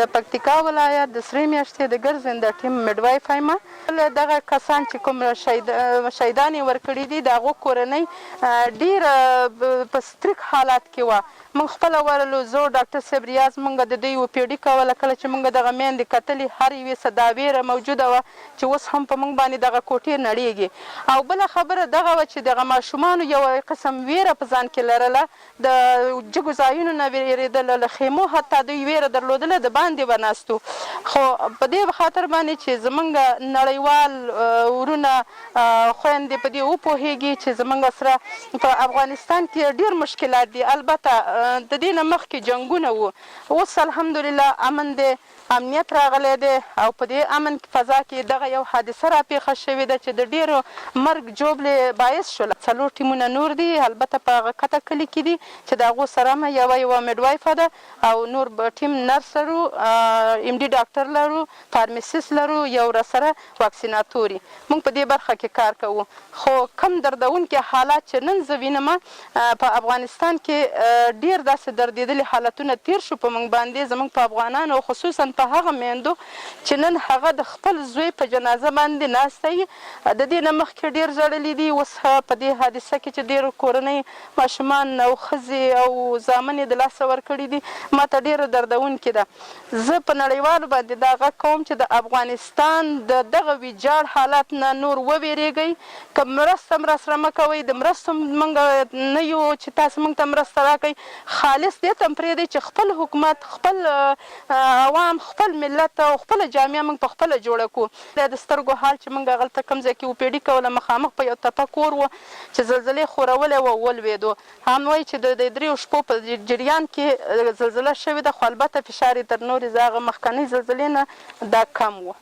د پکتیکا ولایت د سرې میاشتې د ګرځنده ټیم میډوایف یم. دغه کسان چې کوم شهیدان یې ورکړي دي د هغو کورنۍ ډېره په سترګ حالات کې وه. موږ خپله ورغلو، زه ډاکټر صاحب ریاض موږ د دوی اوپیډي کوله. کله چې موږ دغه میندې کتلې هر یوې څه دا ویره موجوده وه چې اوس هم په موږ باندې دغه کوټې نړېږي. او بله خبره دغه وه چې دغه ماشومانو یو قسم ویره په ځان کې لرله، د جګو ځایونو نه ویرېدله، له خیمو حتی دوی ویره درلودله، د باندې به ناست وو. خو په دې خاطر باندې چې زموږ نړیوال ورونه خویندې په دې وپوهېږي چې زموږ سره په افغانستان کې ډېر مشکلات دي. البته د دې نه مخکې جنګونه وو، اوس الحمدلله امن دی، امنیت راغلی دی. او په دې امن فضا کې دغه یو حادثه راپېښه شوې ده چې د ډېرو مرګ جوبلې باعث شوله. 4 ټیمونه نور دي، البته په هغه کته کلي کې دي چې د هغو سره هم یوه میډوایفه ده او نور ټیم نرس لرو، ام ډي ډاکټر لرو، فارمسیست لرو، یو راسره واکسیناتوري. موږ په دې برخه کې کار کوو. خو کم دردونکي حالات چې نن زه وینم په افغانستان کې ډېر داسې دردېدلي حالتونه تیر شو په موږ باندې، زموږ په افغانانو، خصوصا په هغه میندو چې نن هغه د خپل زوی په جنازه باندې ناسته وي. د دې نه مخکې ډېر ژړلي دي. اوس په دې حادثه کې چې ډېرو کورنۍ ماشومان او ښځې او زامن یې د لاسه ورکړي دي، ما ته ډېره دردونکې ده. زه په نړیوالو باندې دا غږ کوم چې د افغانستان د دغه ویجاړ حالات نه نور وویرېږئ. که مرسته راسره مه کوئ، د مرستو موږ نه یو چې تاسو موږ ته مرسته راکړئ. خالص دې ته پرېږدئ چې خپل حکومت، خپل عوام، خپل ملت او خپله جامعه موږ په خپله جوړه کړو. د سترګو حال چې موږ هغلته کوم ځای کې اوپیډي کوله، مخامخ په یو تپه کور و چې زلزلې خورولی و، ولوېدو. هم وایي چې د 3 شپو په جریان کې زلزله شوې ده، خو البته فشار یې تر نورې هغه مخکنۍ زلزلې نه دا کم و.